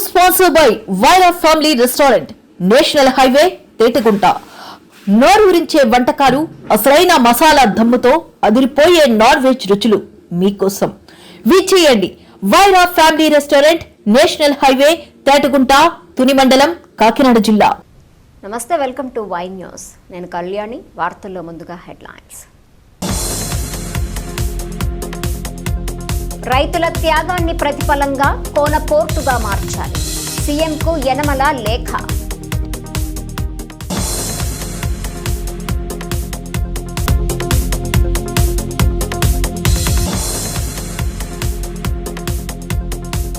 Sponsored by Vyra family restaurant, national highway, Tetagunta. నోరూరించే వంటకాలు, అసలైన మసాలా దమ్ముతో అదిరిపోయే నాన్ వెజ్ రుచులు మీకోసం. విచ్చేయండి Vyra family restaurant, national highway, Tetagunta, Tuni మండలం, కాకినాడ జిల్లా. నమస్తే, వెల్కమ్ టు వై న్యూస్. నేను కళ్యాణి. వార్తల్లో ముందుగా హెడ్లైన్స్. రైతుల త్యాగాన్ని ప్రతిఫలంగా కోన పోర్టుగా మార్చాలి, సీఎంకు యనమల లేఖ.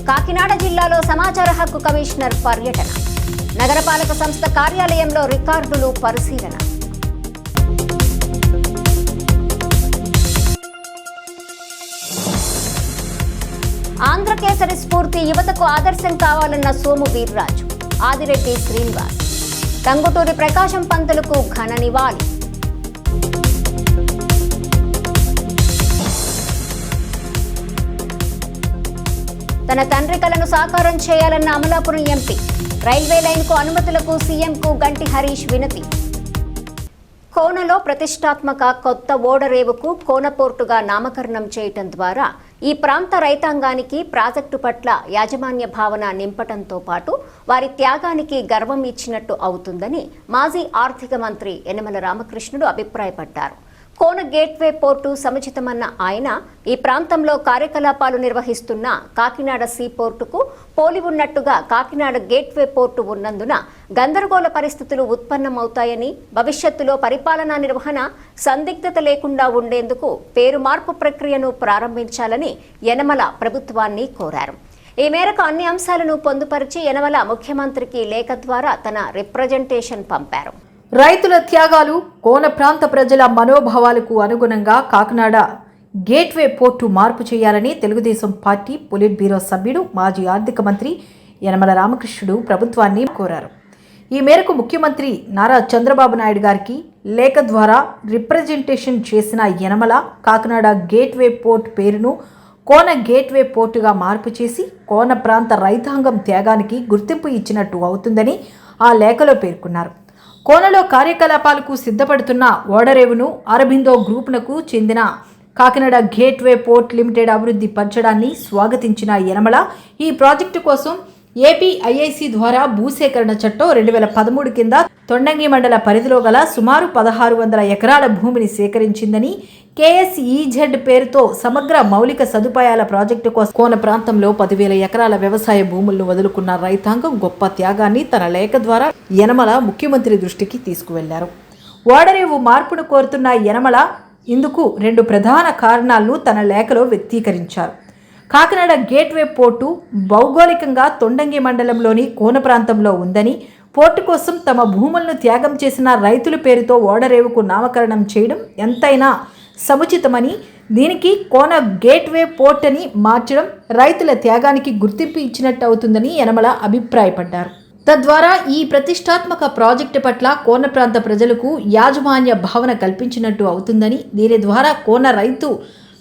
కాకినాడ జిల్లాలో సమాచార హక్కు కమిషనర్ పర్యటన, నగరపాలక సంస్థ కార్యాలయంలో రికార్డులు పరిశీలన. ఆంధ్రకేసరి స్ఫూర్తి యువతకు ఆదర్శం కావాలన్న సోము వీర్రాజు, ఆదిరెడ్డి శ్రీనివాస్. టంగుటూరి ప్రకాశం పంతులకు ఘన నివాళి. తన తండ్రి కలను సాకారం చేయాలన్న అమలాపురం ఎంపీ, రైల్వే లైన్కు అనుమతులకు సీఎంకు గంటి హరీష్ వినతి. కోనలో ప్రతిష్టాత్మక కొత్త ఓడరేవుకు కోన పోర్టుగా నామకరణం చేయటం ద్వారా ఈ ప్రాంత రైతాంగానికి ప్రాజెక్టు పట్ల యాజమాన్య భావన నింపటంతో పాటు వారి త్యాగానికి గర్వం ఇచ్చినట్టు అవుతుందని మాజీ ఆర్థిక మంత్రి యనమల రామకృష్ణుడు అభిప్రాయపడ్డారు. కోన గేట్వే పోర్టు సముచితమన్న ఆయన ఈ ప్రాంతంలో కార్యకలాపాలు నిర్వహిస్తున్న కాకినాడ సీ పోర్టుకు పోలి ఉన్నట్టుగా కాకినాడ గేట్వే పోర్టు ఉన్నందున గందరగోళ పరిస్థితులు ఉత్పన్నమవుతాయని, భవిష్యత్తులో పరిపాలనా నిర్వహణ సందిగ్ధత లేకుండా ఉండేందుకు పేరు మార్పు ప్రక్రియను ప్రారంభించాలని యనమల ప్రభుత్వాన్ని కోరారు. ఈ మేరకు అన్ని అంశాలను పొందుపరిచి యనమల ముఖ్యమంత్రికి లేఖ ద్వారా తన రిప్రజెంటేషన్ పంపారు. రైతుల త్యాగాలు, కోన ప్రాంత ప్రజల మనోభావాలకు అనుగుణంగా కాకినాడ గేట్వే పోర్టు మార్పు చేయాలని తెలుగుదేశం పార్టీ పొలిట్ బ్యూరో సభ్యుడు, మాజీ ఆర్థిక మంత్రి యనమల రామకృష్ణుడు ప్రభుత్వాన్ని కోరారు. ఈ మేరకు ముఖ్యమంత్రి నారా చంద్రబాబు నాయుడు గారికి లేఖ ద్వారా రిప్రజెంటేషన్ చేసిన యనమల కాకినాడ గేట్వే పోర్ట్ పేరును కోన గేట్వే పోర్టుగా మార్పు చేసి కోన ప్రాంత రైతాంగం త్యాగానికి గుర్తింపు ఇచ్చినట్టు అవుతుందని ఆ లేఖలో పేర్కొన్నారు. కోనలో కార్యకలాపాలకు సిద్ధపడుతున్న ఓడరేవును అరబిందో గ్రూపునకు చెందిన కాకినాడ గేట్వే పోర్ట్ లిమిటెడ్ అభివృద్ధి పరచడాన్ని స్వాగతించిన యనమల ఈ ప్రాజెక్టు కోసం ఏపీఐఐసి ద్వారా భూసేకరణ చట్టం 2013 కింద తొండంగి మండల పరిధిలో గల సుమారు 1600 ఎకరాల భూమిని సేకరించిందని, కేఎస్ఈజెడ్ పేరుతో సమగ్ర మౌలిక సదుపాయాల ప్రాజెక్టు కోసం కోన ప్రాంతంలో 10,000 ఎకరాల వ్యవసాయ భూములను వదులుకున్న రైతాంగం గొప్ప త్యాగాన్ని తన లేఖ ద్వారా యనమల ముఖ్యమంత్రి దృష్టికి తీసుకువెళ్లారు. ఓడరేవు మార్పును కోరుతున్న యనమల ఇందుకు 2 ప్రధాన కారణాలను తన లేఖలో వ్యక్తీకరించారు. కాకినాడ గేట్వే పోర్టు భౌగోళికంగా తొండంగి మండలంలోని కోన ప్రాంతంలో ఉందని, పోర్టు కోసం తమ భూములను త్యాగం చేసిన రైతుల పేరుతో ఓడరేవుకు నామకరణం చేయడం ఎంతైనా సముచితమని, దీనికి కోన గేట్వే పోర్ట్ అని మార్చడం రైతుల త్యాగానికి గుర్తింపు ఇచ్చినట్టు అవుతుందని యనమల అభిప్రాయపడ్డారు. తద్వారా ఈ ప్రతిష్టాత్మక ప్రాజెక్టు పట్ల కోన ప్రాంత ప్రజలకు యాజమాన్య భావన కల్పించినట్టు అవుతుందని, దీని ద్వారా కోన రైతు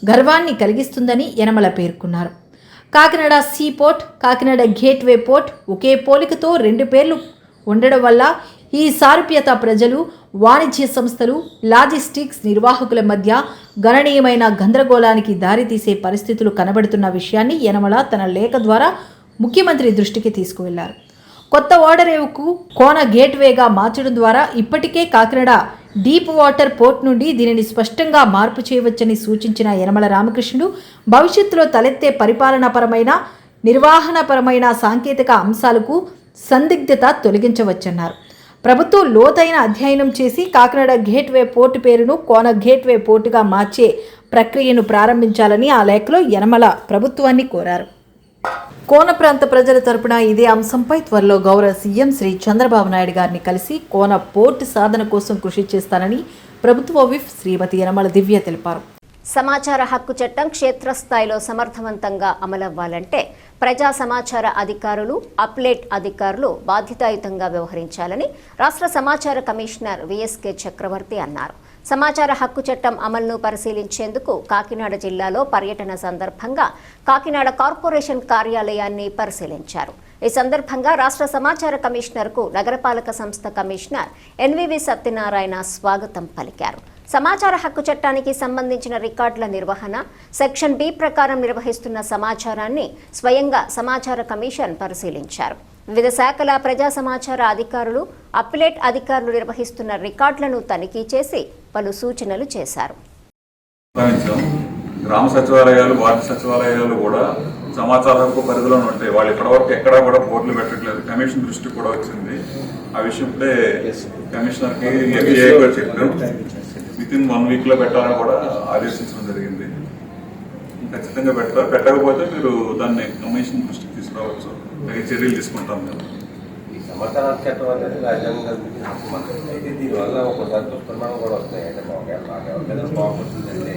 గర్వాన్ని కలిగిస్తుందని యనమల పేర్కొన్నారు. Kakinada sea port, Kakinada gateway port ఒకే పోలికతో 2 పేర్లు ఉండడం వల్ల ఈ సారూప్యత ప్రజలు, వాణిజ్య సంస్థలు, లాజిస్టిక్స్ నిర్వాహకుల మధ్య గణనీయమైన గందరగోళానికి దారితీసే పరిస్థితులు కనబడుతున్న విషయాన్ని యనమల తన లేఖ ద్వారా ముఖ్యమంత్రి దృష్టికి తీసుకువెళ్లారు. కొత్త ఓడరేవుకు కోన గేట్వేగా మార్చడం ద్వారా ఇప్పటికే కాకినాడ డీప్ వాటర్ పోర్ట్ నుండి దీనిని స్పష్టంగా మార్పు చేయవచ్చని సూచించిన యనమల రామకృష్ణుడు భవిష్యత్తులో తలెత్తే పరిపాలనాపరమైన, నిర్వహణపరమైన సాంకేతిక అంశాలకు సందిగ్ధత తొలగించవచ్చన్నారు. ప్రభుత్వం లోతైన అధ్యయనం చేసి కాకినాడ గేట్వే పోర్టు పేరును కోన గేట్వే పోర్టుగా మార్చే ప్రక్రియను ప్రారంభించాలని ఆ లేఖలో యనమల ప్రభుత్వాన్ని కోరారు. కోన ప్రాంత ప్రజల తరపున ఇదే అంశంపై త్వరలో గౌరవ సీఎం శ్రీ చంద్రబాబు నాయుడు గారిని కలిసి కోన పోర్టు సాధన కోసం కృషి చేస్తానని ప్రభుత్వ విప్ శ్రీమతి యనమల దివ్య తెలిపారు. సమాచార హక్కు చట్టం క్షేత్రస్థాయిలో సమర్థవంతంగా అమలవ్వాలంటే ప్రజా సమాచార అధికారులు, అప్లెట్ అధికారులు బాధ్యతాయుతంగా వ్యవహరించాలని రాష్ట్ర సమాచార కమిషనర్ విఎస్కే చక్రవర్తి అన్నారు. సమాచార హక్కు చట్టం అమలును పరిశీలించేందుకు కాకినాడ జిల్లాలో పర్యటన సందర్భంగా కాకినాడ కార్పొరేషన్ కార్యాలయాన్ని పరిశీలించారు. ఈ సందర్భంగా రాష్ట్ర సమాచార కమిషనర్కు నగరపాలక సంస్థ కమిషనర్ ఎన్వివి సత్యనారాయణ స్వాగతం పలికారు. సమాచార హక్కు చట్టానికి సంబంధించిన రికార్డుల నిర్వహణ, సెక్షన్ బి ప్రకారం నిర్వహిస్తున్న సమాచారాన్ని స్వయంగా సమాచార కమిషన్ పరిశీలించారు. వివిధ శాఖల ప్రజా సమాచార అధికారులు, అప్పిలేట్ అధికారులు నిర్వహిస్తున్న రికార్డులను తనిఖీ చేసి పలు సూచనలు చేశారు. గ్రామ సచివాలయాలు, వార్డు సచివాలయాలు కూడా సమాచార హక్కు పరిధిలోనే ఉంటాయి. వాళ్ళు ఇప్పటివరకు ఎక్కడా కూడా బోర్డులు పెట్టట్లేదు. కమిషన్ దృష్టికి కూడా వచ్చింది ఆ విషయం. ఇప్పుడే కమిషనర్కి ఎంఏ కూడా చెప్పాం, వితిన్ 1 వీక్ లో పెట్టాలని కూడా ఆదేశించడం జరిగింది. ఖచ్చితంగా పెట్టారు. పెట్టకపోతే మీరు దాన్ని కమిషన్ దృష్టికి తీసుకురావచ్చు, చర్యలు తీసుకుంటాం. మేము ఈ సమాచార చట్టం అనేది రాజ్యాంగం కల్పించిన హక్కు మనకి. అయితే దీనివల్ల ఒక్కోసారి దుష్పరిణామం కూడా వస్తాయి. అంటే ఎవరికైనా బాగుంటుందంటే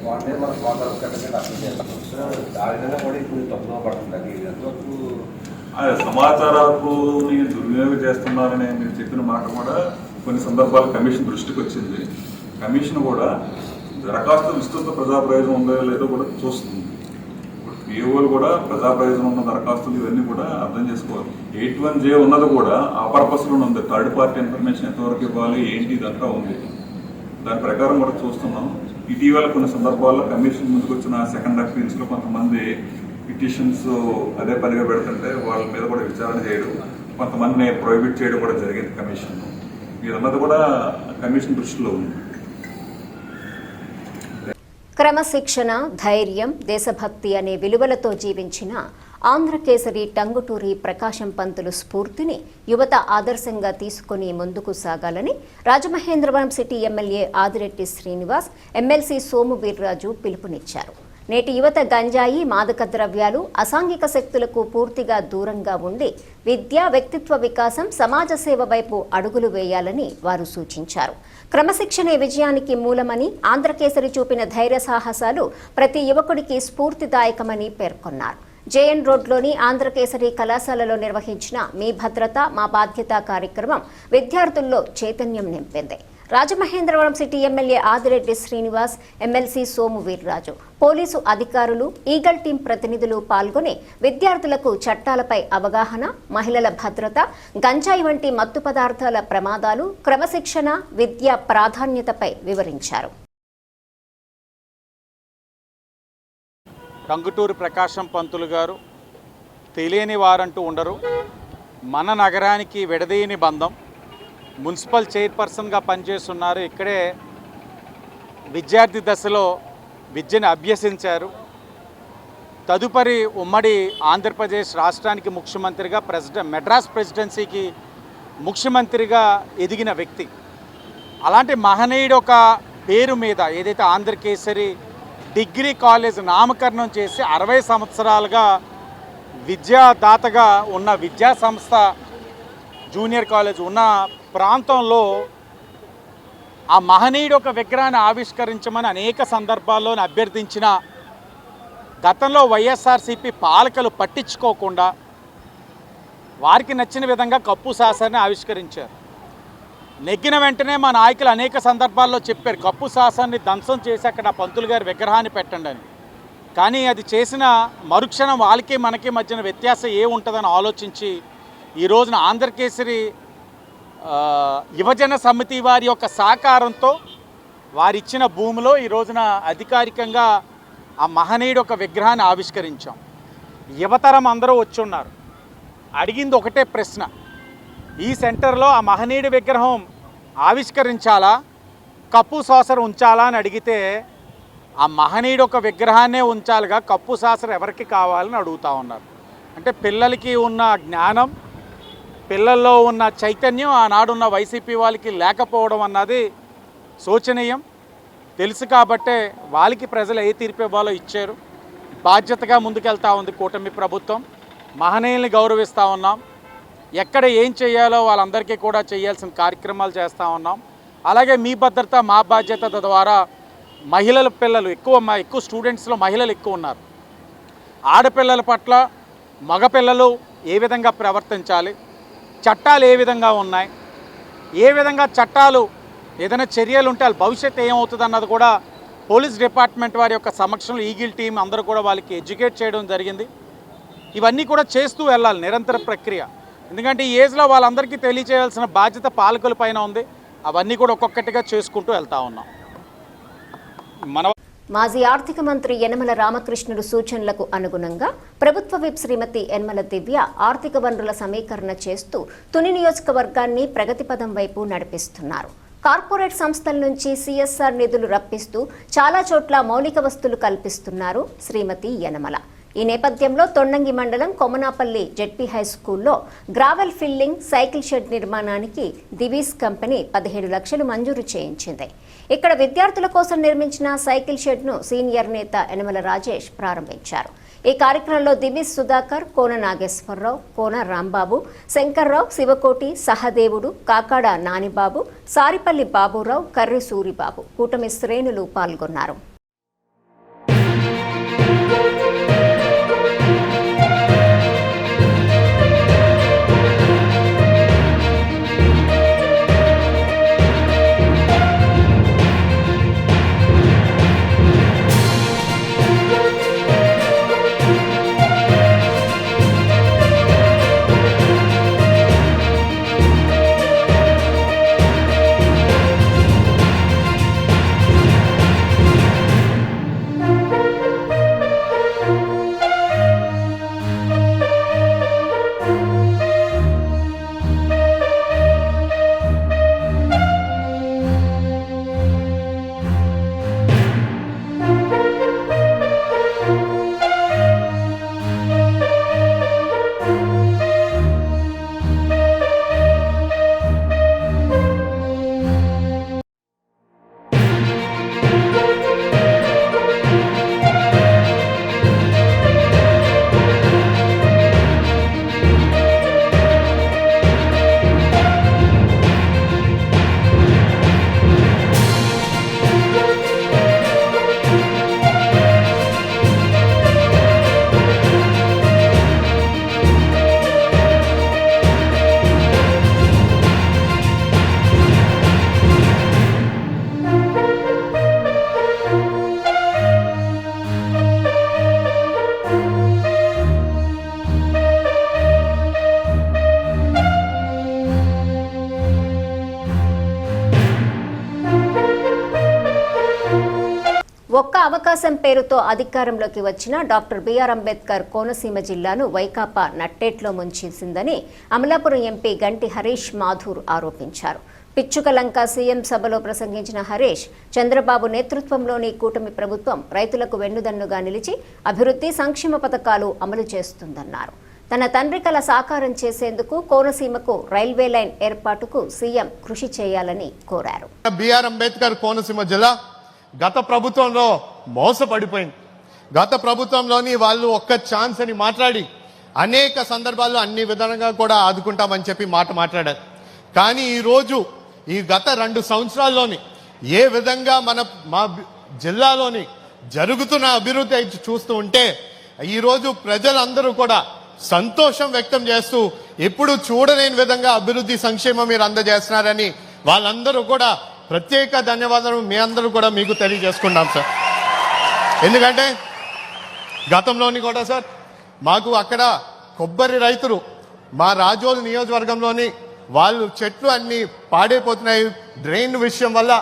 వాటి మీద మన సమాచారం చట్టం అర్థం చేస్తాం. ఆ విధంగా కూడా ఇప్పుడు తప్పుగా పడుతుంది. ఎంతవరకు సమాచార హక్కుని దుర్వినియోగం చేస్తున్నారని మీరు చెప్పిన మాట కూడా కొన్ని సందర్భాలు కమిషన్ దృష్టికి వచ్చింది. కమిషన్ కూడా దరఖాస్తు విస్తృత ప్రజా ప్రయోజనం ఉందో లేదో కూడా చూస్తుంది. పిఓలు కూడా ప్రజా ప్రయోజనం ఉన్న దరఖాస్తులు ఇవన్నీ కూడా అర్థం చేసుకోవాలి. 81J ఉన్నది కూడా ఆ పర్పస్లో ఉంది. థర్డ్ పార్టీ ఇన్ఫర్మేషన్ ఎంతవరకు ఇవ్వాలి ఏంటి ఇదంతా ఉంది. దాని ప్రకారం కూడా చూస్తున్నాం. ఇటీవల కొన్ని సందర్భాల్లో కమిషన్ ముందుకు వచ్చిన సెకండ్ అపీల్స్లో కొంతమంది పిటిషన్స్ అదే పనిగా పెడుతుంటే వాళ్ళ మీద కూడా విచారణ చేయడం, కొంతమందిని ప్రొహిబిట్ చేయడం కూడా జరిగింది కమిషన్. ఇదన్నది కూడా కమిషన్ దృష్టిలో ఉంది. క్రమశిక్షణ, ధైర్యం, దేశభక్తి అనే విలువలతో జీవించిన ఆంధ్రకేసరి టంగుటూరి ప్రకాశం పంతులు స్ఫూర్తిని యువత ఆదర్శంగా తీసుకుని ముందుకు సాగాలని Rajamahendravaram city MLA Adireddy Srinivas, MLC Somu Veerraju పిలుపునిచ్చారు. నేటి యువత గంజాయి, మాదక ద్రవ్యాలు, అసాంఘిక శక్తులకు పూర్తిగా దూరంగా ఉండి విద్య, వ్యక్తిత్వ వికాసం, సమాజ సేవ వైపు అడుగులు వేయాలని వారు సూచించారు. క్రమశిక్షణే విజయానికి మూలమని, ఆంధ్రకేసరి చూపిన ధైర్య సాహసాలు ప్రతి యువకుడికి స్ఫూర్తిదాయకమని పేర్కొన్నారు. జేఎన్ రోడ్లోని ఆంధ్రకేసరి కళాశాలలో నిర్వహించిన మీ భద్రత మా బాధ్యత కార్యక్రమం విద్యార్థుల్లో చైతన్యం నింపింది. Rajamahendravaram city MLA Adireddy Srinivas, MLC Somu Veerraju, police అధికారులు, ఈగల్ టీం ప్రతినిధులు పాల్గొని విద్యార్థులకు చట్టాలపై అవగాహన, మహిళల భద్రత, గంజాయి వంటి మత్తు పదార్థాల ప్రమాదాలు, క్రమశిక్షణ, విద్య ప్రాధాన్యతపై వివరించారు. టంగుటూరి ప్రకాశం పంతులు గారు తెలియని వారంటూ ఉండరు. మన నగరానికి విడదీయని బంధం. మున్సిపల్ చైర్పర్సన్గా పనిచేస్తున్నారు. ఇక్కడే విద్యార్థి దశలో విద్యను అభ్యసించారు. తదుపరి ఉమ్మడి ఆంధ్రప్రదేశ్ రాష్ట్రానికి ముఖ్యమంత్రిగా, మెడ్రాస్ ప్రెసిడెన్సీకి ముఖ్యమంత్రిగా ఎదిగిన వ్యక్తి. అలాంటి మహనీయుడు ఒక పేరు మీద ఏదైతే ఆంధ్రకేసరి డిగ్రీ కాలేజ్ నామకరణం చేసి 60 సంవత్సరాలుగా విద్యాదాతగా ఉన్న విద్యా సంస్థ జూనియర్ కాలేజ్ ఉన్న ప్రాంతంలో ఆ మహనీయుడు ఒక విగ్రహాన్ని ఆవిష్కరించమని అనేక సందర్భాల్లో అభ్యర్థించిన గతంలో వైఎస్ఆర్సీపీ పాలకులు పట్టించుకోకుండా వారికి నచ్చిన విధంగా కప్పు శాసనాన్ని ఆవిష్కరించారు. నెగ్గిన వెంటనే మా నాయకులు అనేక సందర్భాల్లో చెప్పారు కప్పు శాసనాన్ని ధ్వంసం చేసి అక్కడ పంతులు గారి విగ్రహాన్ని పెట్టండి అని. కానీ అది చేసిన మరుక్షణం వాళ్ళకి మనకి మధ్యన వ్యత్యాసం ఏముంటుందని ఆలోచించి ఈ రోజున ఆంధ్రకేసరి యువజన సమితి వారి యొక్క సహకారంతో వారిచ్చిన భూమిలో ఈ రోజున అధికారికంగా ఆ మహనీయుడు ఒక విగ్రహాన్ని ఆవిష్కరించాం. యువతరం అందరూ వచ్చి ఉన్నారు. అడిగింది ఒకటే ప్రశ్న, ఈ సెంటర్లో ఆ మహనీయుడి విగ్రహం ఆవిష్కరించాలా, కప్పు సాసర్ ఉంచాలా అని అడిగితే ఆ మహనీయుడు ఒక విగ్రహాన్నే ఉంచాలిగా, కప్పు సాసర్ ఎవరికి కావాలని అడుగుతూ ఉన్నారు. అంటే పిల్లలకి ఉన్న జ్ఞానం, పిల్లల్లో ఉన్న చైతన్యం ఆనాడున్న వైసీపీ వాళ్ళకి లేకపోవడం అన్నది శోచనీయం. తెలుసు కాబట్టే వాళ్ళకి ప్రజలు ఏ తీర్పు ఇవ్వాలో ఇచ్చారు. బాధ్యతగా ముందుకెళ్తా ఉంది కూటమి ప్రభుత్వం. మహనీయుల్ని గౌరవిస్తూ ఉన్నాం. ఎక్కడ ఏం చేయాలో వాళ్ళందరికీ కూడా చేయాల్సిన కార్యక్రమాలు చేస్తూ ఉన్నాం. అలాగే మీ భద్రత మా బాధ్యత ద్వారా మహిళల పిల్లలు ఎక్కువ స్టూడెంట్స్లో మహిళలు ఎక్కువ ఉన్నారు. ఆడపిల్లల పట్ల మగపిల్లలు ఏ విధంగా ప్రవర్తించాలి, చట్టాలు ఏ విధంగా ఉన్నాయి, ఏ విధంగా చట్టాలు ఏదైనా చర్యలు ఉంటే భవిష్యత్తు ఏమవుతుంది అన్నది కూడా పోలీస్ డిపార్ట్మెంట్ వారి యొక్క సమక్షంలో ఈగిల్ టీం అందరూ కూడా వాళ్ళకి ఎడ్యుకేట్ చేయడం జరిగింది. ఇవన్నీ కూడా చేస్తూ వెళ్ళాలి, నిరంతర ప్రక్రియ. ఎందుకంటే ఈ ఏజ్లో వాళ్ళందరికీ తెలియచేయాల్సిన బాధ్యత పాలకుల పైన ఉంది. అవన్నీ కూడా ఒక్కొక్కటిగా చేసుకుంటూ వెళ్తా ఉన్నాం. మాజీ ఆర్థిక మంత్రి యనమల రామకృష్ణుడు సూచనలకు అనుగుణంగా ప్రభుత్వ విప్ శ్రీమతి యనమల దివ్య ఆర్థిక వనరుల సమీకరణ చేస్తూ తుని నియోజకవర్గాన్ని ప్రగతి పదం వైపు నడిపిస్తున్నారు. కార్పొరేట్ సంస్థల నుంచి సిఎస్ఆర్ నిధులు రప్పిస్తూ చాలా చోట్ల మౌలిక వస్తువులు కల్పిస్తున్నారు శ్రీమతి యనమల. ఈ నేపథ్యంలో తొండంగి మండలం కొమనాపల్లి జెడ్పీ హై స్కూల్లో గ్రావెల్ ఫిల్లింగ్ సైకిల్ షెడ్ నిర్మాణానికి దివీస్ కంపెనీ 17 లక్షలు మంజూరు చేయించింది. ఇక్కడ విద్యార్థుల కోసం నిర్మించిన సైకిల్ షెడ్ను సీనియర్ నేత యనమల రాజేష్ ప్రారంభించారు. ఈ కార్యక్రమంలో దివీస్ సుధాకర్, కోన నాగేశ్వరరావు, కోన రాంబాబు, శంకర్రావు, శివకోటి, సహదేవుడు, కాకాడ నానిబాబు, సారిపల్లి బాబురావు, కర్రి సూరిబాబు, కూటమి శ్రేణులు పాల్గొన్నారు. ఒక్క అవకాశం పేరుతో అధికారంలోకి వచ్చిన డాక్టర్ బిఆర్ అంబేద్కర్ కోనసీమ జిల్లాను వైకాపా నట్టేట్లో ముంచేసిందని అమలాపురం ఎంపీ గంటి హరీష్ మాథూర్ ఆరోపించారు. పిచ్చుకలంక సీఎం సభలో ప్రసంగించిన హరీష్, చంద్రబాబు నేతృత్వంలోని కూటమి ప్రభుత్వం రైతులకు వెన్నుదన్నుగా నిలిచి అభివృద్ధి సంక్షేమ పథకాలు అమలు చేస్తుందన్నారు. తన తండ్రి కల సాకారం చేసేందుకు కోనసీమకు రైల్వే లైన్ ఏర్పాటుకు సీఎం కృషి చేయాలని కోరారు. బిఆర్ అంబేద్కర్ కోనసీమ జిల్లా గత ప్రభుత్వంలో మోసపడిపోయింది. గత ప్రభుత్వంలోని వాళ్ళు ఒక్క ఛాన్స్ అని మాట్లాడి అనేక సందర్భాల్లో అన్ని విధాలుగా కూడా ఆదుకుంటామని చెప్పి మాట్లాడారు. కానీ ఈరోజు ఈ గత 2 సంవత్సరాల్లోని ఏ విధంగా మా జిల్లాలోని జరుగుతున్న అభివృద్ధి చూస్తూ ఉంటే ఈరోజు ప్రజలందరూ కూడా సంతోషం వ్యక్తం చేస్తూ ఎప్పుడు చూడలేని విధంగా అభివృద్ధి సంక్షేమం మీరు అందజేస్తున్నారని వాళ్ళందరూ కూడా ప్రత్యేక ధన్యవాదాలు మీ అందరూ కూడా మీకు తెలియజేసుకున్నాం సార్. ఎందుకంటే గతంలోని కూడా సార్ మాకు అక్కడ కొబ్బరి రైతులు మా రాజోలు నియోజకవర్గంలోని వాళ్ళు చెట్లు అన్ని పాడైపోతున్నాయి డ్రైన్ విషయం వల్ల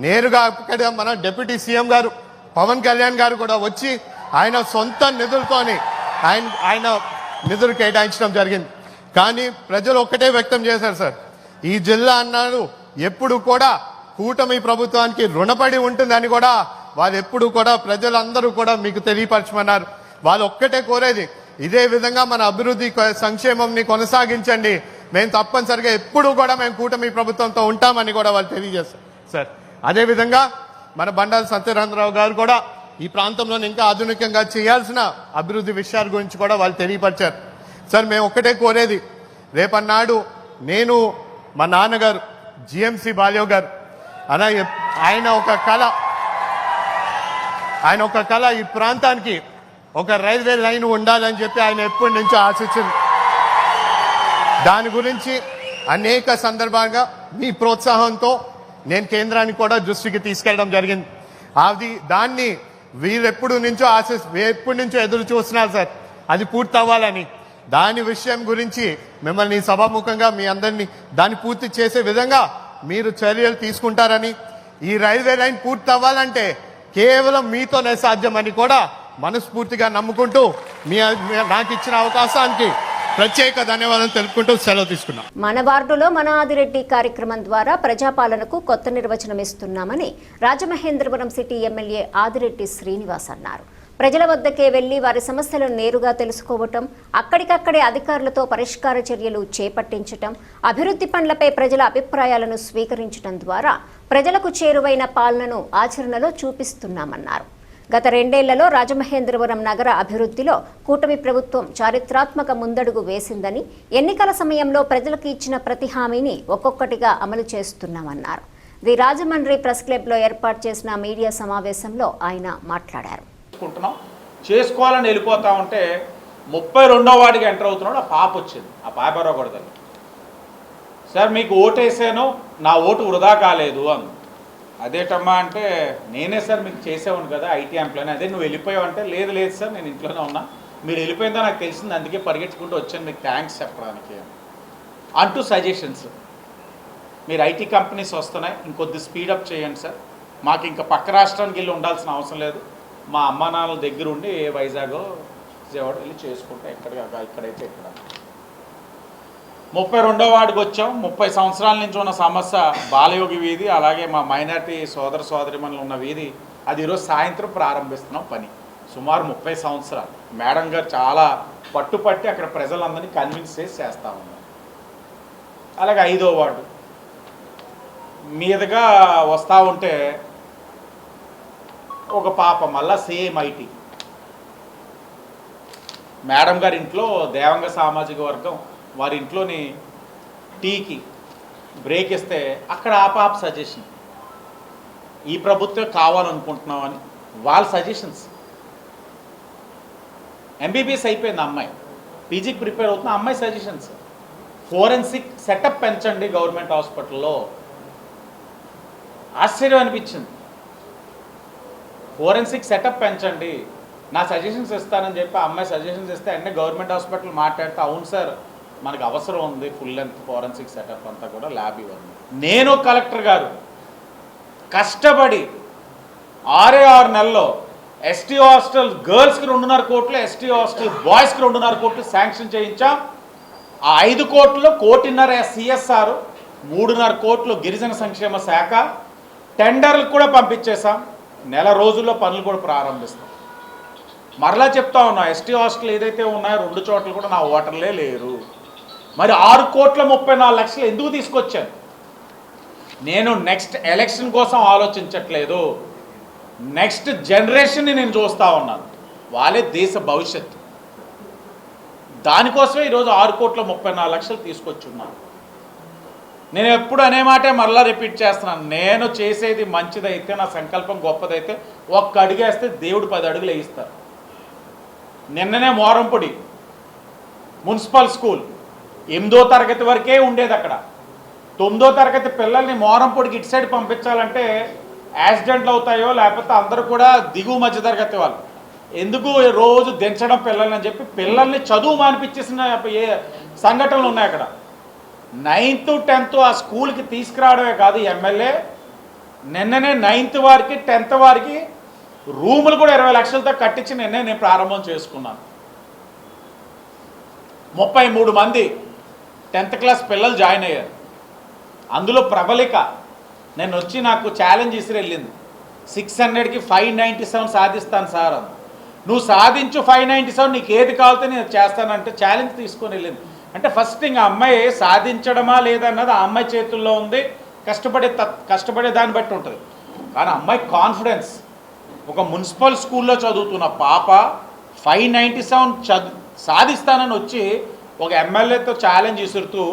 నేరుగా అక్కడ మన డిప్యూటీ సీఎం గారు పవన్ కళ్యాణ్ గారు కూడా వచ్చి ఆయన సొంత నిధులతోని ఆయన నిధులు కేటాయించడం జరిగింది. కానీ ప్రజలు ఒక్కటే వ్యక్తం చేశారు సార్, ఈ జిల్లా అన్నారు ఎప్పుడు కూడా కూటమి ప్రభుత్వానికి రుణపడి ఉంటుందని కూడా వాళ్ళు ఎప్పుడు కూడా ప్రజలందరూ కూడా మీకు తెలియపరచమన్నారు. వాళ్ళు ఒక్కటే కోరేది ఇదే విధంగా మన అభివృద్ధి సంక్షేమంని కొనసాగించండి, మేము తప్పనిసరిగా ఎప్పుడు కూడా మేము కూటమి ప్రభుత్వంతో ఉంటామని కూడా వాళ్ళు తెలియజేస్తారు సార్. అదేవిధంగా మన బండారు సత్యనారాయణరావు గారు కూడా ఈ ప్రాంతంలో ఇంకా ఆధునికంగా చేయాల్సిన అభివృద్ధి విషయాల గురించి కూడా వాళ్ళు తెలియపరిచారు సార్. మేము ఒక్కటే కోరేది, రేపన్నాడు నేను మా నాన్నగారు జిఎంసి బాల్యో గారు ఆయన ఒక కళ ఈ ప్రాంతానికి ఒక రైల్వే లైన్ ఉండాలని చెప్పి ఆయన ఎప్పటి నుంచో ఆశించింది. దాని గురించి అనేక సందర్భాలుగా మీ ప్రోత్సాహంతో నేను కేంద్రానికి కూడా దృష్టికి తీసుకెళ్ళడం జరిగింది. దాన్ని ఎప్పటి నుంచో ఎదురు చూస్తున్నారు సార్. అది పూర్తి అవ్వాలని. దాని విషయం గురించి మిమ్మల్ని సభాముఖంగా మీ అందరినీ దాన్ని పూర్తి చేసే విధంగా మీరు చర్యలు తీసుకుంటారని, ఈ రైల్వే లైన్ పూర్తి అవ్వాలంటే కేవలం మీతోనే సాధ్యమని కూడా మనస్ఫూర్తిగా నమ్ముకుంటూ నాకు ఇచ్చిన అవకాశానికి ప్రత్యేక ధన్యవాదాలు తెలుపుకుంటూ సెలవు తీసుకున్నాం. మన వార్డులో మన ఆదిరెడ్డి కార్యక్రమం ద్వారా ప్రజాపాలనకు కొత్త నిర్వచనం ఇస్తున్నామని రాజమహేంద్రవరం సిటీ ఎమ్మెల్యే ఆదిరెడ్డి శ్రీనివాస్ అన్నారు. ప్రజల వద్దకే వెళ్లి వారి సమస్యలను నేరుగా తెలుసుకోవటం, అక్కడికక్కడే అధికారులతో పరిష్కార చర్యలు చేపట్టించటం, అభివృద్ధి పనులపై ప్రజల అభిప్రాయాలను స్వీకరించడం ద్వారా ప్రజలకు చేరువైన పాలనను ఆచరణలో చూపిస్తున్నామన్నారు. గత 2 ఏళ్లలో రాజమహేంద్రవరం నగర అభివృద్ధిలో కూటమి ప్రభుత్వం చారిత్రాత్మక ముందడుగు వేసిందని, ఎన్నికల సమయంలో ప్రజలకు ఇచ్చిన ప్రతి హామీని ఒక్కొక్కటిగా అమలు చేస్తున్నామన్నారు. ది రాజమండ్రి ప్రెస్ క్లబ్లో ఏర్పాటు చేసిన మీడియా సమావేశంలో ఆయన మాట్లాడారు. చేసుకోవాలని వెళ్ళిపోతా ఉంటే 32వ వార్డుకి ఎంటర్ అవుతున్నాడు. ఆ పాప వచ్చింది. ఆ పాప ఎవరకూడదని, సార్ మీకు ఓటేసాను, నా ఓటు వృధా కాలేదు అంది. అదేటమ్మా అంటే, నేనే సార్ మీకు చేసేవాను కదా ఐటీ ఎంప్లాయ్. అదే నువ్వు వెళ్ళిపోయావు అంటే, లేదు లేదు సార్ నేను ఇంట్లోనే ఉన్నా, మీరు వెళ్ళిపోయిందో నాకు తెలిసింది, అందుకే పరిగెట్టుకుంటూ వచ్చాను మీకు థ్యాంక్స్ చెప్పడానికి అంటూ సజెషన్స్. మీరు ఐటీ కంపెనీస్ వస్తున్నాయి, ఇంకొద్ది స్పీడప్ చేయండి సార్, మాకు ఇంకా పక్క రాష్ట్రానికి వెళ్ళి ఉండాల్సిన అవసరం లేదు, మా అమ్మ నాన్నల దగ్గర ఉండి వైజాగ్ విజయవాడ వెళ్ళి చేసుకుంటే ఇక్కడైతే ఇక్కడ 32వ వార్డుకి వచ్చాం. 30 సంవత్సరాల నుంచి ఉన్న సమస్య బాలయోగి వీధి, అలాగే మా మైనార్టీ సోదర సోదరిమణులు ఉన్న వీధి, అది ఈరోజు సాయంత్రం ప్రారంభిస్తున్నాం పని. సుమారు 30 సంవత్సరాలు మేడం గారు చాలా పట్టుపట్టి అక్కడ ప్రజలందరినీ కన్విన్స్ చేస్తూ ఉన్నారు. అలాగే 5వ వార్డు మీదుగా వస్తూ ఉంటే ఒక పాప మళ్ళా సేమ్ ఐటీ మేడం గారి ఇంట్లో దేవంగ సామాజిక వర్గం వారి ఇంట్లోని టీకి బ్రేక్ ఇస్తే అక్కడ ఆ పాప సజెషన్, ఈ ప్రభుత్వం కావాలనుకుంటున్నామని వాళ్ళ సజెషన్స్. ఎంబీబీఎస్ అయిపోయింది అమ్మాయి, పీజీకి ప్రిపేర్ అవుతున్న అమ్మాయి సజెషన్స్. ఫోరెన్సిక్ సెటప్ పెంచండి గవర్నమెంట్ హాస్పిటల్లో. ఆశ్చర్యం అనిపించింది. ఫోరెన్సిక్ సెటప్ పెంచండి, నా సజెషన్స్ ఇస్తానని చెప్పి అమ్మాయి సజెషన్స్ ఇస్తే అన్నీ గవర్నమెంట్ హాస్పిటల్ మాట్లాడితే, అవును సార్ మనకు అవసరం ఉంది ఫుల్ లెంత్ ఫోరెన్సిక్ సెటప్ అంతా కూడా ల్యాబ్ ఇవ్వండి. నేను కలెక్టర్ గారు కష్టపడి 6 నెలల్లో ఎస్టీ హాస్టల్ గర్ల్స్కి 2.5 కోట్లు, ఎస్టీ హాస్టల్ బాయ్స్కి 2.5 కోట్లు శాంక్షన్ చేయించాం. ఆ 5 కోట్లు 1.5 కోటి సిఎస్ఆర్, 3.5 కోట్లు గిరిజన సంక్షేమ శాఖ, టెండర్లు కూడా పంపించేశాం. నెల రోజుల్లో పనులు కూడా ప్రారంభిస్తాం. మరలా చెప్తా ఉన్నా, ఎస్టీ హాస్టల్ ఏదైతే ఉన్నాయో 2 చోట్ల కూడా నా ఓటర్లే లేరు. మరి 6,34,00,000 ఎందుకు తీసుకొచ్చాను? నేను నెక్స్ట్ ఎలక్షన్ కోసం ఆలోచించట్లేదు, నెక్స్ట్ జనరేషన్ని నేను చూస్తూ ఉన్నాను, వాళ్ళే దేశ భవిష్యత్తు. దానికోసమే ఈరోజు 6,34,00,000 తీసుకొచ్చున్నాను. నేను ఎప్పుడు అనే మాటే మరలా రిపీట్ చేస్తున్నాను, నేను చేసేది మంచిదైతే, నా సంకల్పం గొప్పదైతే, ఒక్క అడుగేస్తే దేవుడు 10 అడుగులు వేయిస్తారు. నిన్ననే మోరంపొడి మున్సిపల్ స్కూల్ 8వ తరగతి వరకే ఉండేది. అక్కడ 9వ తరగతి పిల్లల్ని మోరంపొడికి ఇటు సైడ్ పంపించాలంటే యాక్సిడెంట్లు అవుతాయో, లేకపోతే అందరూ కూడా దిగువ మధ్య తరగతి వాళ్ళు ఎందుకు రోజు దించడం పిల్లల్ని అని చెప్పి పిల్లల్ని చదువు మానిపించేసిన సంఘటనలు ఉన్నాయి. అక్కడ 9th 10th ఆ స్కూల్కి తీసుకురావడమే కాదు, ఎమ్మెల్యే నిన్ననే 9th వారికి 10th వారికి రూములు కూడా 20 లక్షలతో కట్టించి నేను ప్రారంభం చేసుకున్నాను. 33 మంది 10th క్లాస్ పిల్లలు జాయిన్ అయ్యారు. అందులో ప్రబలిక నేను వచ్చి నాకు ఛాలెంజ్ ఇసిరి వెళ్ళింది, 600కి 597 సాధిస్తాను సార్ అని. నువ్వు సాధించు 597, నీకు ఏది కావాలితే నేను చేస్తానంటే ఛాలెంజ్ తీసుకొని వెళ్ళింది. అంటే ఫస్ట్ ఇంకా అమ్మాయి సాధించడమా లేదన్నది ఆ అమ్మాయి చేతుల్లో ఉంది, కష్టపడే దాన్ని బట్టి ఉంటుంది. కానీ అమ్మాయి కాన్ఫిడెన్స్, ఒక మున్సిపల్ స్కూల్లో చదువుతున్న పాప 597 సాధిస్తానని వచ్చి ఒక ఎమ్మెల్యేతో ఛాలెంజ్ విసురుతూ,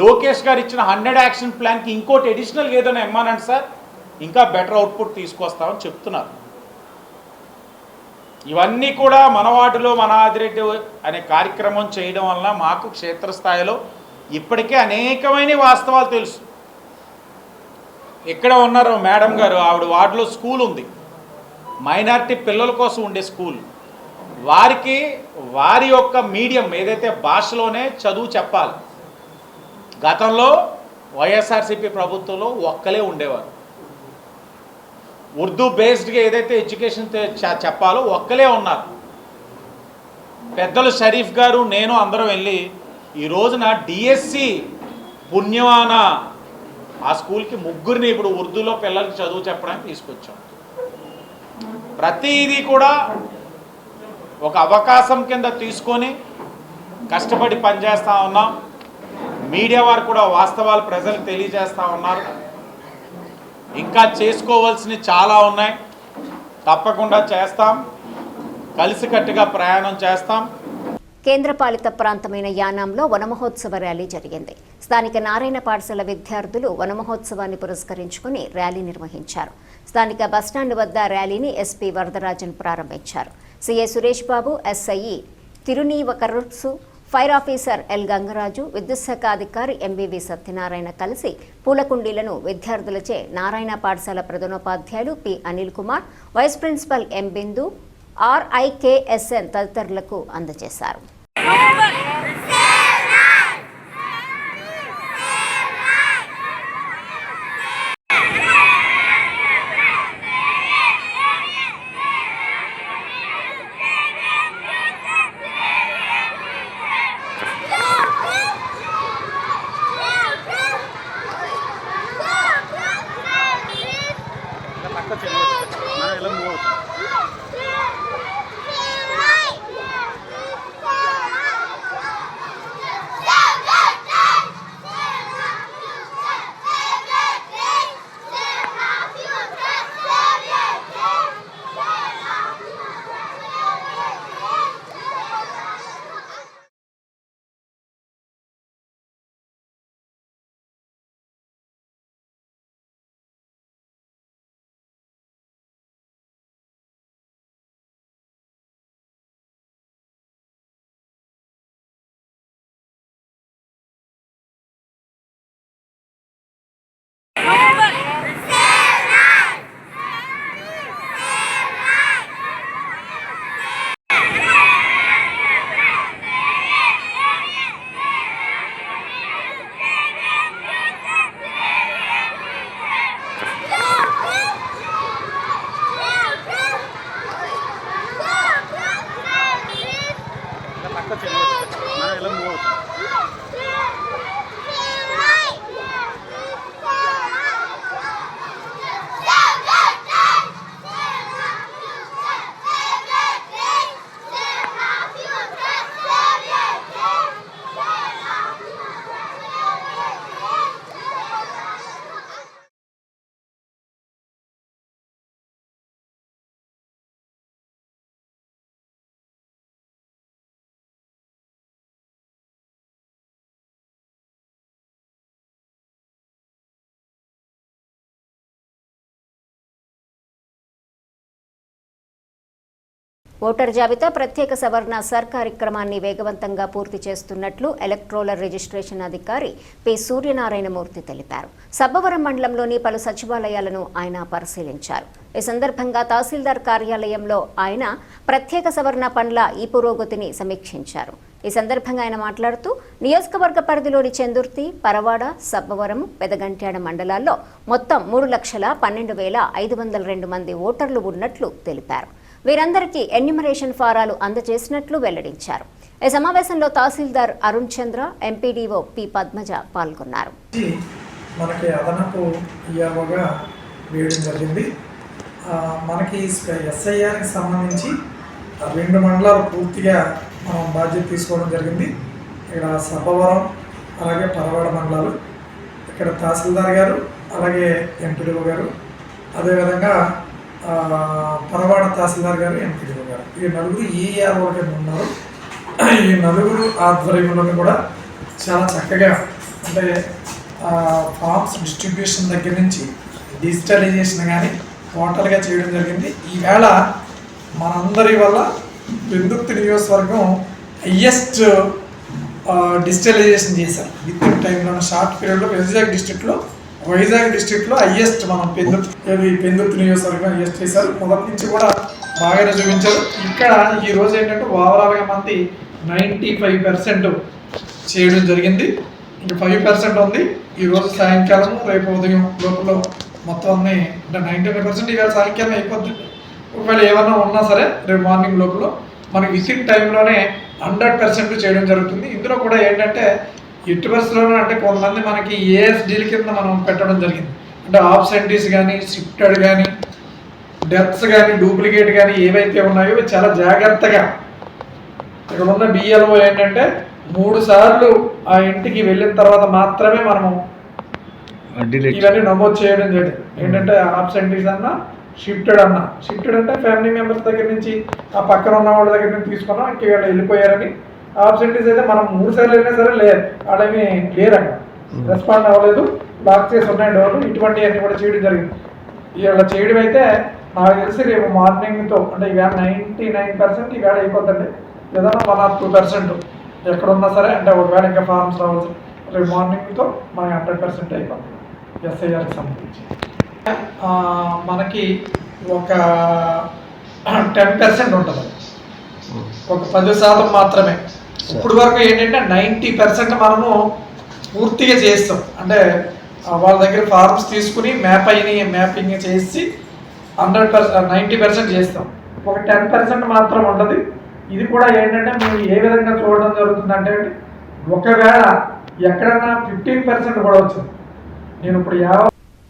లోకేష్ గారు ఇచ్చిన 100 యాక్షన్ ప్లాన్కి ఇంకోటి అడిషనల్గా ఏదైనా ఇమ్మానండి సార్, ఇంకా బెటర్ అవుట్పుట్ తీసుకొస్తామని చెప్తున్నారు. ఇవన్నీ కూడా మన వార్డులో మన ఆదిరెడ్డి అనే కార్యక్రమం చేయడం వల్ల మాకు క్షేత్రస్థాయిలో ఇప్పటికే అనేకమైన వాస్తవాలు తెలుసు. ఇక్కడ ఉన్నారు మేడం గారు, ఆవిడ వార్డులో స్కూల్ ఉంది, మైనారిటీ పిల్లల కోసం ఉండే స్కూల్. వారికి వారి యొక్క మీడియం ఏదైతే భాషలోనే చదువు చెప్పాలి. గతంలో వైఎస్ఆర్సీపీ ప్రభుత్వంలో ఒక్కలే ఉండేవారు. ఉర్దూ బేస్డ్గా ఏదైతే ఎడ్యుకేషన్ చెప్పాలో ఒక్కలే ఉన్నారు. పెద్దలు షరీఫ్ గారు నేను అందరం వెళ్ళి ఈ రోజున డిఎస్సి పుణ్యమాన ఆ స్కూల్కి ముగ్గురిని ఇప్పుడు ఉర్దూలో పిల్లలకి చదువు చెప్పడానికి తీసుకొచ్చాం. ప్రతిదీ కూడా ఒక అవకాశం కింద తీసుకొని కష్టపడి పనిచేస్తూ ఉన్నాం. మీడియా వారు కూడా వాస్తవాలు ప్రజలకు తెలియజేస్తూ ఉన్నారు. ఇంకా చేసుకోవాల్సినవి చాలా ఉన్నాయి, తప్పకుండా చేస్తాం. కలిసికట్టుగా ప్రయాణం చేస్తాం. కేంద్రపాలిత ప్రాంతమైన యానాంలో వనమహోత్సవ ర్యాలీ జరిగింది. స్థానిక నారాయణ పాఠశాల విద్యార్థులు వనమహోత్సవాన్ని పురస్కరించుకుని ర్యాలీ నిర్వహించారు. స్థానిక బస్టాండ్ వద్ద ర్యాలీని ఎస్పీ వరదరాజన్ ప్రారంభించారు. CI Suresh Babu, SI Tirunivakarusu, fire officer L Gangaraju, విద్యుత్ శాఖ అధికారి ఎంబీవి సత్యనారాయణ కలిసి పూలకుండీలను విద్యార్థులచే నారాయణ పాఠశాల ప్రధానోపాధ్యాయులు P Anil Kumar, vice principal M Bindu, RIKSN తదితరులకు అందజేశారు. ఓటర్ జాబితా ప్రత్యేక సవరణ సర్ కార్యక్రమాన్ని వేగవంతంగా పూర్తి చేస్తున్నట్లు ఎలక్ట్రోలర్ రిజిస్ట్రేషన్ అధికారి పి సూర్యనారాయణమూర్తి తెలిపారు. సబ్బవరం మండలంలోని పలు సచివాలయాలను ఆయన పరిశీలించారు. ఈ సందర్భంగా తహసీల్దార్ కార్యాలయంలో ఆయన ప్రత్యేక సవరణ పనుల ఈ పురోగతిని సమీక్షించారు. ఈ సందర్భంగా ఆయన మాట్లాడుతూ నియోజకవర్గ పరిధిలోని చెందుర్తి, పరవాడ, సబ్బవరం, పెదగంట్యాడ మండలాల్లో మొత్తం 3,12,502 మంది ఓటర్లు ఉన్నట్లు తెలిపారు. వీరందరికీ ఎన్యూమరేషన్ ఫారాలు అందజేసినట్లు వెల్లడించారు. ఈ సమావేశంలో తహసీల్దార్ అరుణ్ చంద్ర, ఎంపీడీఓ పి పద్మజ పాల్గొన్నారు. మనకి అదనపు ఈఆర్ఓగా వేయడం జరిగింది. మనకి ఎస్ఐఆర్కి సంబంధించి 2 మండలాలు పూర్తిగా మనం బాధ్యత తీసుకోవడం జరిగింది. ఇక్కడ సబ్బవరం అలాగే పరవాడ మండలాలు, ఇక్కడ తహసీల్దార్ గారు అలాగే ఎంపీడీఓ గారు, అదేవిధంగా పరవాడ తహసీల్దార్ గారు, ఎంపీడీఓ గారు, ఈ 4 ఈఆర్ఓ కింద ఉన్నారు. ఈ 4 ఆధ్వర్యంలో కూడా చాలా చక్కగా అంటే ఫార్మ్స్ డిస్ట్రిబ్యూషన్ దగ్గర నుంచి డిజిటలైజేషన్ కానీ టోటల్గా చేయడం జరిగింది. ఈవేళ మనందరి వల్ల పెందుర్తి నియోజకవర్గం హయ్యెస్ట్ డిజిటలైజేషన్ చేశారు. విత్ ఇన్ టైంలో షార్ట్ పీరియడ్లో వైజాగ్ డిస్ట్రిక్ట్లో హయ్యెస్ట్ మనం పెందుర్తి నియోజకవర్గం హయ్యెస్ట్ చేశారు. మొదటి నుంచి కూడా బాగానే చూపించారు. ఇక్కడ ఈరోజు ఏంటంటే ఓవరాల్గా మంది 95% చేయడం జరిగింది. ఇంకా 5% ఉంది. ఈరోజు సాయంకాలం రేపు ఉదయం లోపల మొత్తం అన్నీ అంటే 99% ఇవాళ సాయంకాలం అయిపోతుంది. ఒకవేళ ఏమన్నా ఉన్నా సరే రేపు మార్నింగ్ లోపల మనకి విజిట్ టైంలోనే 100% చేయడం జరుగుతుంది. ఇందులో కూడా ఏంటంటే ఎట్టి పరిస్థితుల్లోనే అంటే కొంతమంది మనకి ఏఎస్డీల కింద మనం పెట్టడం జరిగింది. అంటే ఆబ్సెంటీస్ కానీ, షిఫ్టెడ్ కానీ, డెత్స్ కానీ, డూప్లికేట్ కానీ ఏవైతే ఉన్నాయో చాలా జాగ్రత్తగా ఇక్కడ ఉన్న బిఎల్ఓ ఏంటంటే 3 సార్లు ఆ ఇంటికి వెళ్ళిన తర్వాత మాత్రమే మనము ఇవన్నీ నమోదు చేయడం జరిగింది. ఏంటంటే ఆబ్సెంటీస్ అన్నా, షిఫ్టెడ్ అన్నా. షిఫ్టెడ్ అంటే ఫ్యామిలీ మెంబర్స్ దగ్గర నుంచి ఆ పక్కన ఉన్న వాళ్ళ దగ్గర నుంచి తీసుకున్నాం, ఇంక వీళ్ళు వెళ్ళిపోయారని. ఆబ్సెంటీస్ అయితే మనం 3 సార్లు వెళ్ళినా సరే లేదు, వాళ్ళేమి లేరు, అక్కడ రెస్పాండ్ అవ్వలేదు, లాక్ చేసి ఉన్నాయి డోర్లు. ఇటువంటివన్నీ కూడా చేయడం జరిగింది. ఇలా చేయడం అయితే నాకు తెలిసి రేపు మార్నింగ్తో అంటే ఇవాళ 99% ఇవాళ అయిపోతుంది. ఏదైనా 1 or 2% ఎక్కడున్నా సరే అంటే ఒకవేళ ఇంకా ఫార్మ్స్ రావచ్చు, రేపు మార్నింగ్తో మనకి 100% అయిపోతుంది ఎస్ఐఆర్కి సంబంధించి. మనకి ఒక 10% ఉంటుంది, ఒక 10% మాత్రమే. ఇప్పుడు వరకు ఏంటంటే 90% మనము పూర్తిగా చేస్తాం. అంటే వాళ్ళ దగ్గర ఫార్మ్స్ తీసుకుని మ్యాపింగ్ చేసి 90% చేస్తాం. ఒక 10% మాత్రం ఉంటుంది. ఇది కూడా ఏంటంటే మీరు ఏ విధంగా చూడడం జరుగుతుందంటే ఒకవేళ ఎక్కడన్నా 15% కూడా వచ్చింది. నేను ఇప్పుడు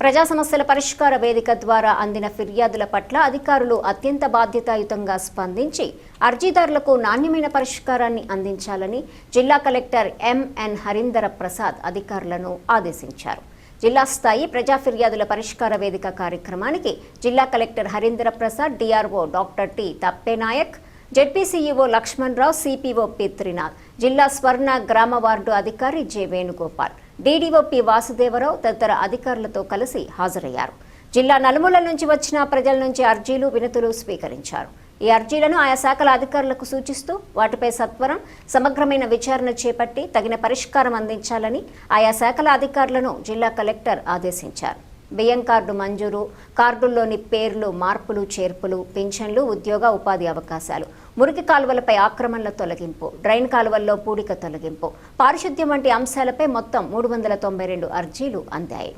ప్రజా సమస్యల పరిష్కార వేదిక ద్వారా అందిన ఫిర్యాదుల పట్ల అధికారులు అత్యంత బాధ్యతాయుతంగా స్పందించి అర్జీదారులకు నాణ్యమైన పరిష్కారాన్ని అందించాలని జిల్లా కలెక్టర్ ఎంఎన్ హరీందర్ ప్రసాద్ అధికారులను ఆదేశించారు. జిల్లా స్థాయి ప్రజా ఫిర్యాదుల పరిష్కార వేదిక కార్యక్రమానికి జిల్లా collector Harinder Prasad, DRO doctor T Thappenayak, ZP CEO Lakshman Rao, CPO P Trinath, జిల్లా స్వర్ణ గ్రామ వార్డు అధికారి J Venugopal, DDO P Vasudevarao తదితర అధికారులతో కలిసి హాజరయ్యారు. జిల్లా నలుమూలల నుంచి వచ్చిన ప్రజల నుంచి అర్జీలు, వినతులు స్వీకరించారు. ఈ అర్జీలను ఆయా శాఖల అధికారులకు సూచిస్తూ వాటిపై సత్వరం సమగ్రమైన విచారణ చేపట్టి తగిన పరిష్కారం అందించాలని ఆయా శాఖల అధికారులను జిల్లా కలెక్టర్ ఆదేశించారు. బియ్యం కార్డు మంజూరు, కార్డుల్లోని పేర్లు మార్పులు చేర్పులు, పింఛన్లు, ఉద్యోగ ఉపాధి అవకాశాలు, మురికి కాలువలపై ఆక్రమణల తొలగింపు, డ్రైన్ కాలువల్లో పూడిక తొలగింపు, పారిశుద్ధ్యం వంటి అంశాలపై మొత్తం 392 అర్జీలు అందాయి.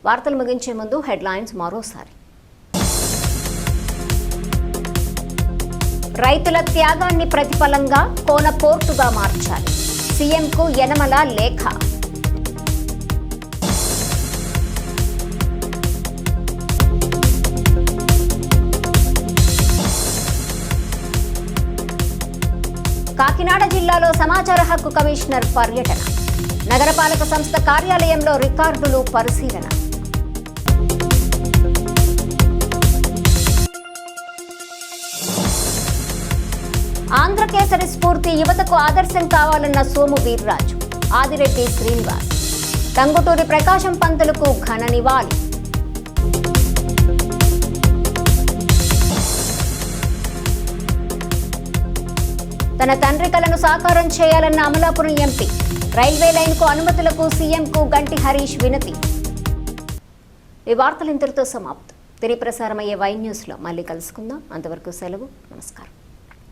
వార్తలు ముగించే ముందు హెడ్లైన్స్ మరోసారి. రైతుల త్యాగాన్ని ప్రతిఫలంగా కోన పోర్టుగా మార్చాలి, సీఎంకు యనమల లేఖ. కాకినాడ జిల్లాలో సమాచార హక్కు కమిషనర్ పర్యటన, నగరపాలక సంస్థ కార్యాలయంలో రికార్డులు పరిశీలన. ఆంధ్రకేసరి స్ఫూర్తి యువతకు ఆదర్శం కావాలన్న సోము వీర్రాజు, ఆదిరెడ్డి శ్రీనివాస్, టంగుటూరి ప్రకాశం పంతులకు ఘన నివాళి. తన తండ్రి కలను సాకారం చేయాలన్న అమలాపురం ఎంపీ. రైల్వే లైన్కు అనుమతులకు సీఎంకు గంటి హరీష్ వినతి. ఈ వార్తలు ఇంతటితో సమాప్తం. తిరిగి ప్రసారమయ్యే వై న్యూస్లో మళ్ళీ కలుసుకుందాం. అంతవరకు సెలవు. నమస్కారం.